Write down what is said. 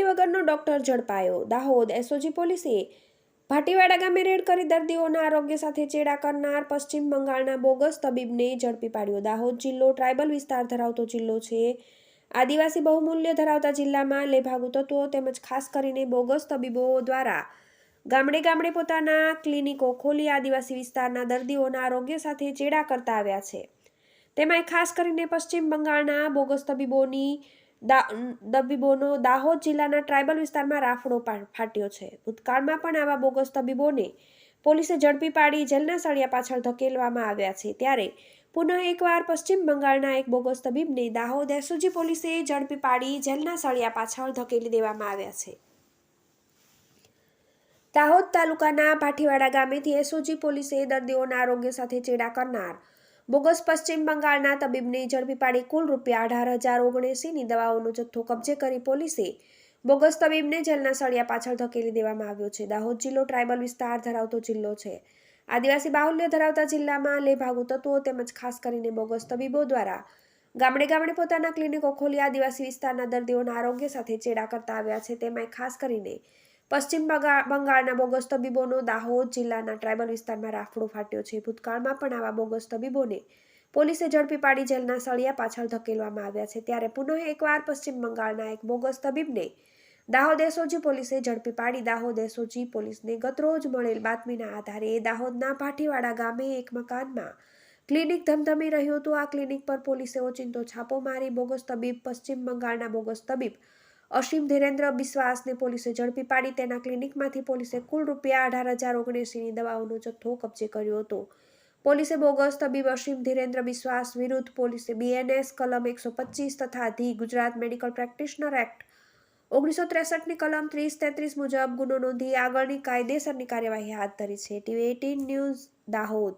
વગરનો doctor ઝડપાયો। Dahod SOG પોલીસે ભાટીવાડા ગામે રેડ કરી દર્દીઓના આરોગ્ય સાથે ચેડા કરનાર પશ્ચિમ બંગાળના બોગસ તબીબને ઝડપી પાડ્યો। દાહોદ જિલ્લો ટ્રાયબલ વિસ્તાર ધરાવતો જિલ્લો છે। આદિવાસી બહુમૂલ્ય ધરાવતા જિલ્લામાં લેભાગુ તત્વો તેમજ ખાસ કરીને બોગસ તબીબો દ્વારા ગામડે ગામડે પોતાના ક્લિનિકો ખોલી આદિવાસી વિસ્તારના દર્દીઓના આરોગ્ય સાથે ચેડા કરતા આવ્યા છે। તેમાં ખાસ કરીને પશ્ચિમ બંગાળના બોગસ તબીબોનો દાહોદ જિલ્લાના ટ્રાયબલ વિસ્તારમાં રાફડો ફાટ્યો છે। ભૂતકાળમાં પણ આવા બોગસ તબીબોને પોલીસે ઝડપી પાડી જેલના સળિયા પાછળ ધકેલવામાં આવ્યા છે। ત્યારે પુનઃ એકવાર પશ્ચિમ બંગાળના એક બોગસ તબીબને દાહોદ એસઓજી પોલીસે ઝડપી પાડી જેલના સળિયા પાછળ ધકેલી દેવામાં આવ્યા છે। દાહોદ તાલુકાના ભાટીવાડા ગામેથી એસઓજી પોલીસે દર્દીઓના આરોગ્ય સાથે ચેડા કરનાર બોગસ પશ્ચિમ બંગાળના તબીબને ઝડપી પાડી કુલ ₹18,079ની દવાઓનો જથ્થો કબજે કરી પોલીસે બોગસ તબીબને જેલના સળિયા પાછળ ધકેલી દેવામાં આવ્યો છે। દાહોદ જિલ્લો ટ્રાયબલ વિસ્તાર ધરાવતો જિલ્લો છે। આદિવાસી બાહુલ્ય ધરાવતા જિલ્લામાં લેભાગુ તત્વો તેમજ ખાસ કરીને બોગસ તબીબો દ્વારા ગામડે ગામડે પોતાના ક્લિનિકો ખોલી આદિવાસી વિસ્તારના દર્દીઓના આરોગ્ય સાથે ચેડા કરતા આવ્યા છે। તેમાં ખાસ કરીને પશ્ચિમ બંગાળના બોગસ તબીબોનો દાહોદ જિલ્લાના ટ્રાયબલ વિસ્તારમાં રાફડો ફાટ્યો છે। ભૂતકાળમાં પણ આવા બોગસ તબીબોને પોલીસે ઝડપી પાડી જેલના સળિયા પાછળ ધકેલવામાં આવ્યા છે। ત્યારે પુનઃ એકવાર પશ્ચિમ બંગાળના એક બોગસ તબીબને દાહોદ એસઓજી પોલીસે ઝડપી પાડી દાહોદ એસઓજી પોલીસને ગતરોજ મળેલ બાતમીના આધારે દાહોદના ભાટીવાડા ગામે એક મકાનમાં ક્લિનિક ધમધમી રહ્યું હતું। આ ક્લિનિક પર પોલીસે ઓચિંતો છાપો મારી બોગસ તબીબ પશ્ચિમ બંગાળના બોગસ તબીબ અસીમ ધીરેન્દ્ર બિસ્વાસને પોલીસે ઝડપી પાડી તેના ક્લિનિકમાંથી પોલીસે કુલ ₹18,079ની દવાઓનો જથ્થો કબજે કર્યો હતો। પોલીસે બોગસ તબીબ અસીમ ધીરેન્દ્ર બિસ્વાસ વિરુદ્ધ પોલીસે BNS કલમ 125 તથા the Gujarat medical practitioner act 1963ની કલમ 30-33 મુજબ ગુનો નોંધી આગળની કાયદેસરની કાર્યવાહી હાથ ધરી છે। TV18 news Dahod.